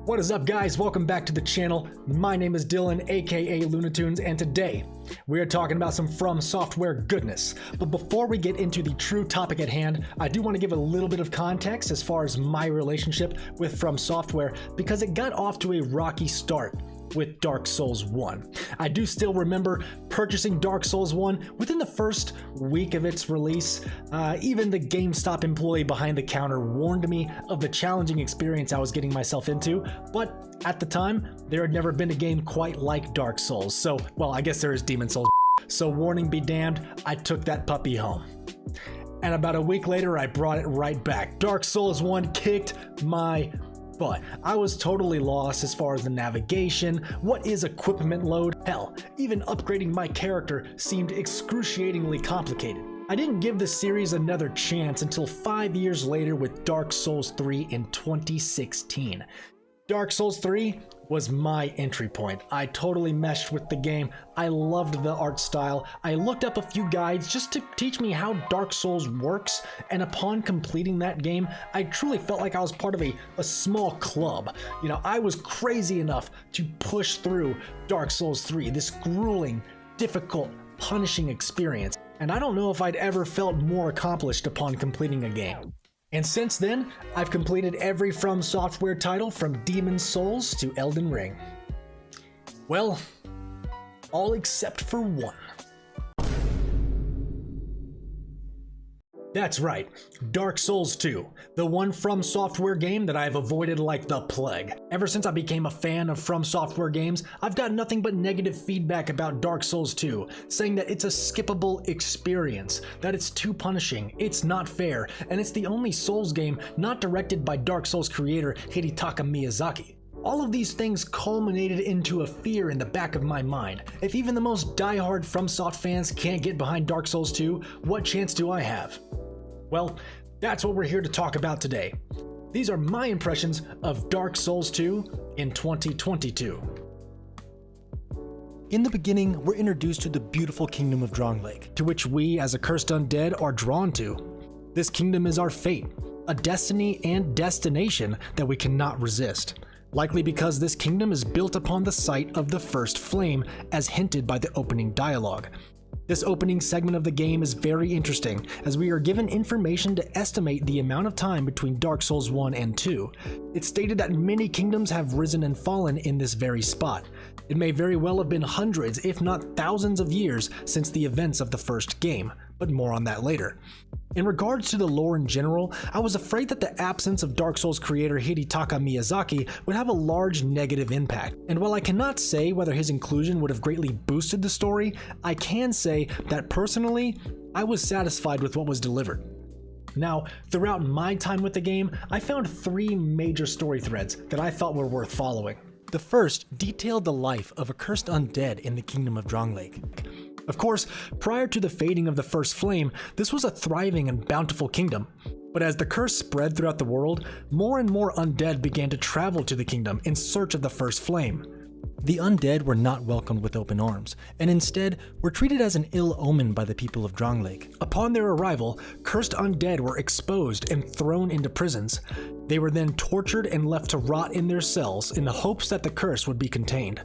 What is up, guys? Welcome back to the channel. My name is Dylan, aka Lunatunes, and today we are talking about some From Software goodness. But before we get into the true topic at hand, I do want to give a little bit of context as far as my relationship with From Software, because it got off to a rocky start with Dark Souls 1. I do still remember purchasing Dark Souls 1 within the first week of its release. Even the GameStop employee behind the counter warned me of the challenging experience I was getting myself into, but at the time, there had never been a game quite like Dark Souls. So, well, I guess there is Demon Souls. So warning be damned, I took that puppy home. And about a week later, I brought it right back. Dark Souls 1 kicked my but I was totally lost as far as the navigation, what is equipment load, hell, even upgrading my character seemed excruciatingly complicated. I didn't give the series another chance until 5 years later with Dark Souls 3 in 2016. Dark Souls 3 was my entry point. I totally meshed with the game. I loved the art style. I looked up a few guides just to teach me how Dark Souls works, and upon completing that game, I truly felt like I was part of a small club. You know, I was crazy enough to push through Dark Souls 3, this grueling, difficult, punishing experience, and I don't know if I'd ever felt more accomplished upon completing a game. And since then, I've completed every From Software title from Demon Souls to Elden Ring. Well, all except for one. That's right, Dark Souls 2, the one From Software game that I've avoided like the plague. Ever since I became a fan of From Software games, I've got nothing but negative feedback about Dark Souls 2, saying that it's a skippable experience, that it's too punishing, it's not fair, and it's the only Souls game not directed by Dark Souls creator Hidetaka Miyazaki. All of these things culminated into a fear in the back of my mind. If even the most diehard FromSoft fans can't get behind Dark Souls 2, what chance do I have? Well, that's what we're here to talk about today. These are my impressions of Dark Souls 2 in 2022. In the beginning, we're introduced to the beautiful kingdom of Drangleic, to which we, as accursed undead, are drawn to. This kingdom is our fate, a destiny and destination that we cannot resist. Likely because this kingdom is built upon the site of the first flame, as hinted by the opening dialogue. This opening segment of the game is very interesting, as we are given information to estimate the amount of time between Dark Souls 1 and 2. It's stated that many kingdoms have risen and fallen in this very spot. It may very well have been hundreds, if not thousands of years since the events of the first game, but more on that later. In regards to the lore in general, I was afraid that the absence of Dark Souls creator Hidetaka Miyazaki would have a large negative impact, and while I cannot say whether his inclusion would have greatly boosted the story, I can say that personally, I was satisfied with what was delivered. Now, throughout my time with the game, I found three major story threads that I thought were worth following. The first detailed the life of a cursed undead in the kingdom of Drangleic. Of course, prior to the fading of the first flame, this was a thriving and bountiful kingdom. But as the curse spread throughout the world, more and more undead began to travel to the kingdom in search of the first flame. The undead were not welcomed with open arms, and instead were treated as an ill omen by the people of Drangleic. Upon their arrival, cursed undead were exposed and thrown into prisons. They were then tortured and left to rot in their cells in the hopes that the curse would be contained.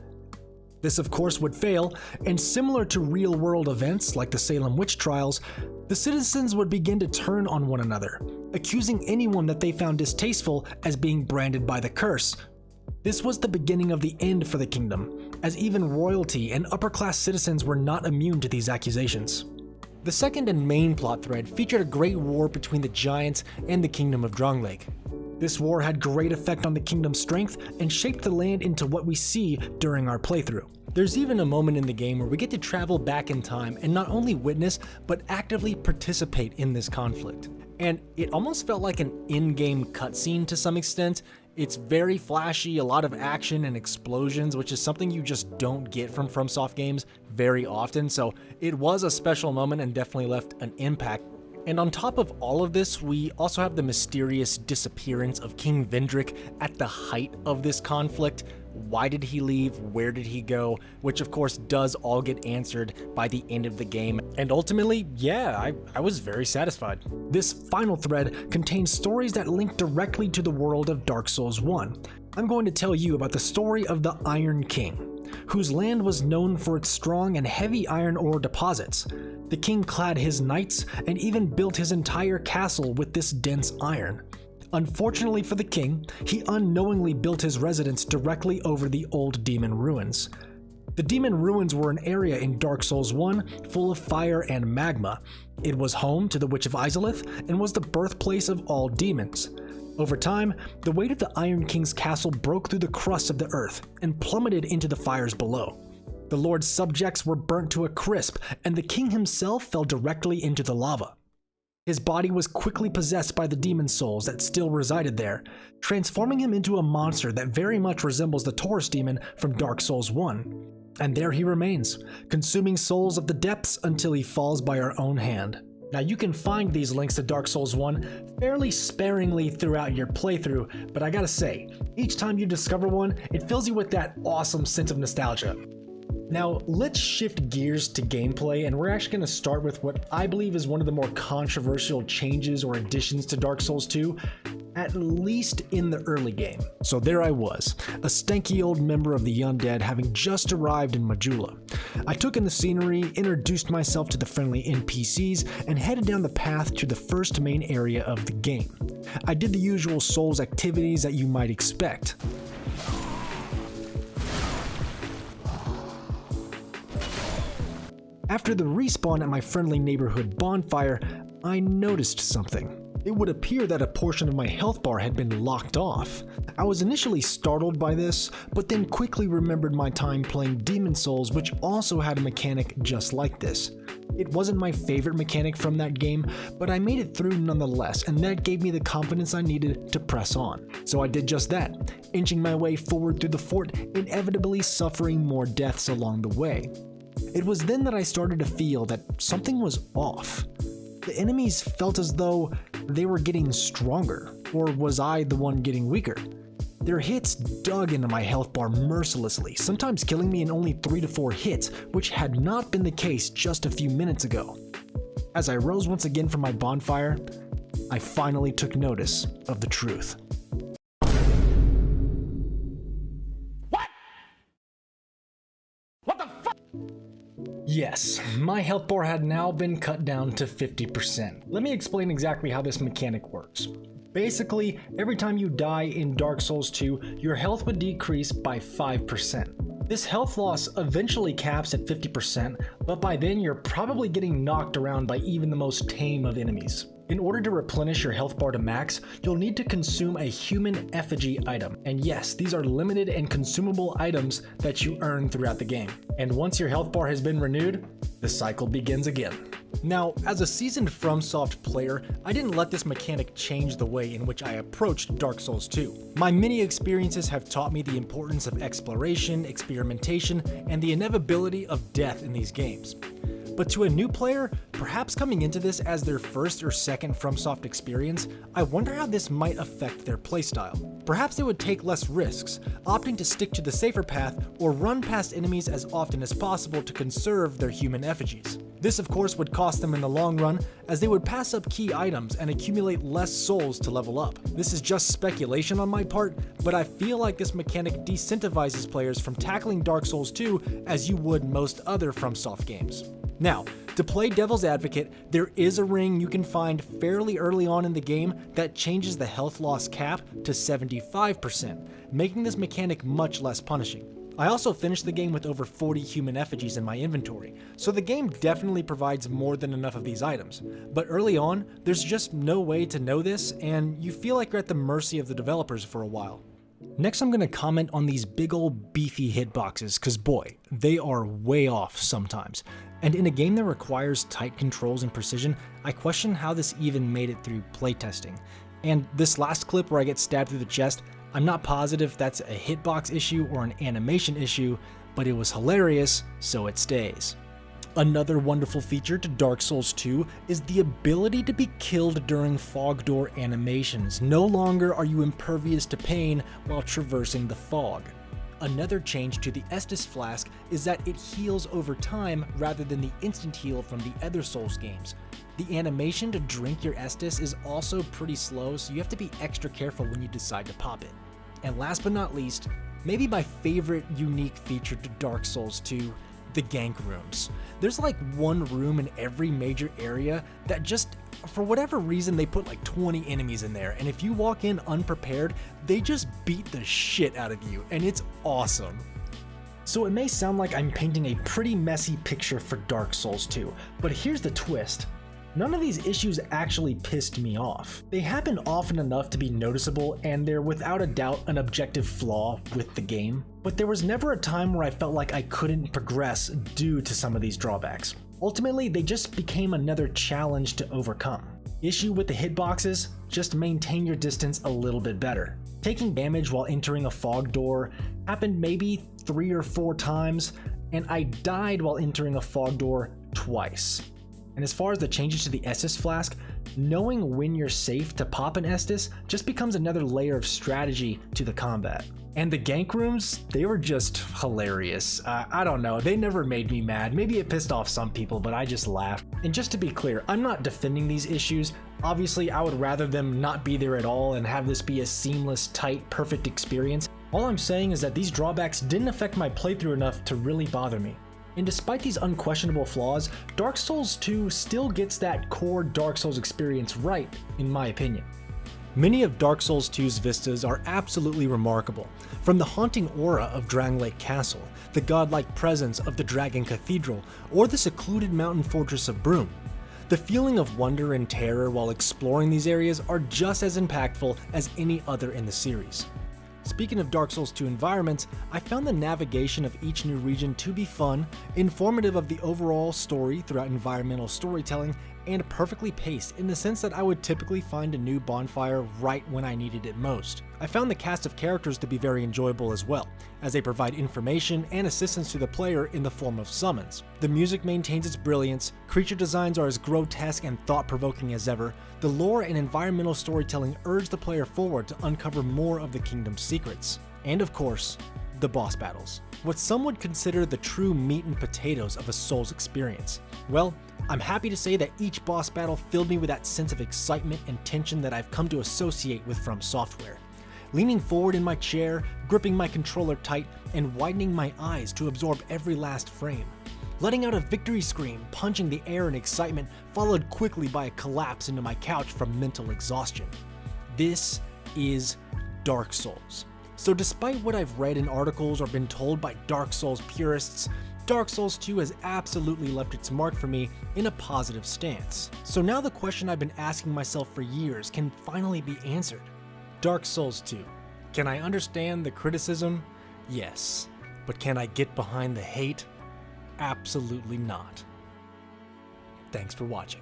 This of course would fail, and similar to real-world events like the Salem witch trials, the citizens would begin to turn on one another, accusing anyone that they found distasteful as being branded by the curse. This was the beginning of the end for the kingdom, as even royalty and upper-class citizens were not immune to these accusations. The second and main plot thread featured a great war between the giants and the kingdom of Drangleic. This war had great effect on the kingdom's strength and shaped the land into what we see during our playthrough. There's even a moment in the game where we get to travel back in time and not only witness, but actively participate in this conflict. And it almost felt like an in-game cutscene to some extent. It's very flashy, a lot of action and explosions, which is something you just don't get from FromSoft games very often, so it was a special moment and definitely left an impact. And on top of all of this, we also have the mysterious disappearance of King Vendrick at the height of this conflict. Why did he leave? Where did he go? Which of course does all get answered by the end of the game. And ultimately, yeah, I was very satisfied. This final thread contains stories that link directly to the world of Dark Souls 1. I'm going to tell you about the story of the Iron King, whose land was known for its strong and heavy iron ore deposits. The king clad his knights and even built his entire castle with this dense iron. Unfortunately for the king, he unknowingly built his residence directly over the old demon ruins. The demon ruins were an area in Dark Souls 1 full of fire and magma. It was home to the Witch of Izalith and was the birthplace of all demons. Over time, the weight of the Iron King's castle broke through the crust of the earth and plummeted into the fires below. The Lord's subjects were burnt to a crisp, and the king himself fell directly into the lava. His body was quickly possessed by the demon souls that still resided there, transforming him into a monster that very much resembles the Taurus demon from Dark Souls 1. And there he remains, consuming souls of the depths until he falls by our own hand. Now you can find these links to Dark Souls 1 fairly sparingly throughout your playthrough, but I gotta say, each time you discover one, it fills you with that awesome sense of nostalgia. Now, let's shift gears to gameplay, and we're actually going to start with what I believe is one of the more controversial changes or additions to Dark Souls 2, at least in the early game. So there I was, a stanky old member of the Undead having just arrived in Majula. I took in the scenery, introduced myself to the friendly NPCs, and headed down the path to the first main area of the game. I did the usual Souls activities that you might expect. After the respawn at my friendly neighborhood bonfire, I noticed something. It would appear that a portion of my health bar had been locked off. I was initially startled by this, but then quickly remembered my time playing Demon Souls, which also had a mechanic just like this. It wasn't my favorite mechanic from that game, but I made it through nonetheless, and that gave me the confidence I needed to press on. So I did just that, inching my way forward through the fort, inevitably suffering more deaths along the way. It was then that I started to feel that something was off. The enemies felt as though they were getting stronger, or was I the one getting weaker? Their hits dug into my health bar mercilessly, sometimes killing me in only 3 to 4 hits, which had not been the case just a few minutes ago. As I rose once again from my bonfire, I finally took notice of the truth. Yes, my health bar had now been cut down to 50%. Let me explain exactly how this mechanic works. Basically, every time you die in Dark Souls 2, your health would decrease by 5%. This health loss eventually caps at 50%, but by then you're probably getting knocked around by even the most tame of enemies. In order to replenish your health bar to max, you'll need to consume a human effigy item. And yes, these are limited and consumable items that you earn throughout the game. And once your health bar has been renewed, the cycle begins again. Now, as a seasoned FromSoft player, I didn't let this mechanic change the way in which I approached Dark Souls 2. My many experiences have taught me the importance of exploration, experimentation, and the inevitability of death in these games. But to a new player, perhaps coming into this as their first or second FromSoft experience, I wonder how this might affect their playstyle. Perhaps they would take less risks, opting to stick to the safer path or run past enemies as often as possible to conserve their human effigies. This of course would cost them in the long run, as they would pass up key items and accumulate less souls to level up. This is just speculation on my part, but I feel like this mechanic decentivizes players from tackling Dark Souls 2 as you would most other FromSoft games. Now, to play devil's advocate, there is a ring you can find fairly early on in the game that changes the health loss cap to 75%, making this mechanic much less punishing. I also finished the game with over 40 human effigies in my inventory, so the game definitely provides more than enough of these items. But early on, there's just no way to know this, and you feel like you're at the mercy of the developers for a while. Next, I'm going to comment on these big old beefy hitboxes, cause boy, they are way off sometimes. And in a game that requires tight controls and precision, I question how this even made it through playtesting. And this last clip where I get stabbed through the chest, I'm not positive if that's a hitbox issue or an animation issue, but it was hilarious, so it stays. Another wonderful feature to Dark Souls 2 is the ability to be killed during fog door animations. No longer are you impervious to pain while traversing the fog. Another change to the Estus Flask is that it heals over time rather than the instant heal from the other Souls games. The animation to drink your Estus is also pretty slow, so you have to be extra careful when you decide to pop it. And last but not least, maybe my favorite unique feature to Dark Souls 2, the Gank Rooms. There's like one room in every major area that just, for whatever reason, they put like 20 enemies in there, and if you walk in unprepared, they just beat the shit out of you, and it's awesome. So it may sound like I'm painting a pretty messy picture for Dark Souls 2, but here's the twist. None of these issues actually pissed me off. They happen often enough to be noticeable, and they're without a doubt an objective flaw with the game, but there was never a time where I felt like I couldn't progress due to some of these drawbacks. Ultimately, they just became another challenge to overcome. Issue with the hitboxes? Just maintain your distance a little bit better. Taking damage while entering a fog door happened maybe 3 or 4 times, and I died while entering a fog door twice. And as far as the changes to the Estus flask, knowing when you're safe to pop an Estus just becomes another layer of strategy to the combat. And the Gank Rooms, they were just hilarious. I don't know, they never made me mad. Maybe it pissed off some people, but I just laughed. And just to be clear, I'm not defending these issues. Obviously, I would rather them not be there at all and have this be a seamless, tight, perfect experience. All I'm saying is that these drawbacks didn't affect my playthrough enough to really bother me. And despite these unquestionable flaws, Dark Souls 2 still gets that core Dark Souls experience right, in my opinion. Many of Dark Souls 2's vistas are absolutely remarkable, from the haunting aura of Drangleic Castle, the godlike presence of the Dragon Cathedral, or the secluded mountain fortress of Broom. The feeling of wonder and terror while exploring these areas are just as impactful as any other in the series. Speaking of Dark Souls 2 environments, I found the navigation of each new region to be fun, informative of the overall story throughout environmental storytelling, and perfectly paced in the sense that I would typically find a new bonfire right when I needed it most. I found the cast of characters to be very enjoyable as well, as they provide information and assistance to the player in the form of summons. The music maintains its brilliance, creature designs are as grotesque and thought-provoking as ever, the lore and environmental storytelling urge the player forward to uncover more of the kingdom's secrets. And of course, the boss battles. What some would consider the true meat and potatoes of a Souls experience. Well, I'm happy to say that each boss battle filled me with that sense of excitement and tension that I've come to associate with From Software. Leaning forward in my chair, gripping my controller tight, and widening my eyes to absorb every last frame. Letting out a victory scream, punching the air in excitement, followed quickly by a collapse into my couch from mental exhaustion. This is Dark Souls. So despite what I've read in articles or been told by Dark Souls purists, Dark Souls 2 has absolutely left its mark for me in a positive stance. So now the question I've been asking myself for years can finally be answered. Dark Souls 2. Can I understand the criticism? Yes. But can I get behind the hate? Absolutely not. Thanks for watching.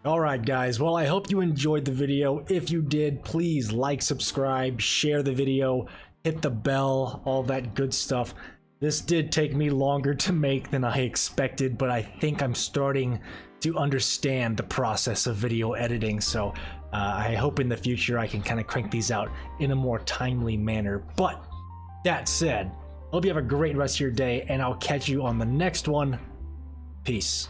Alright guys, well I hope you enjoyed the video. If you did, please like, subscribe, share the video, hit the bell, all that good stuff. This did take me longer to make than I expected, but I think I'm starting to understand the process of video editing, so I hope in the future I can kind of crank these out in a more timely manner. But that said, hope you have a great rest of your day, and I'll catch you on the next one. Peace.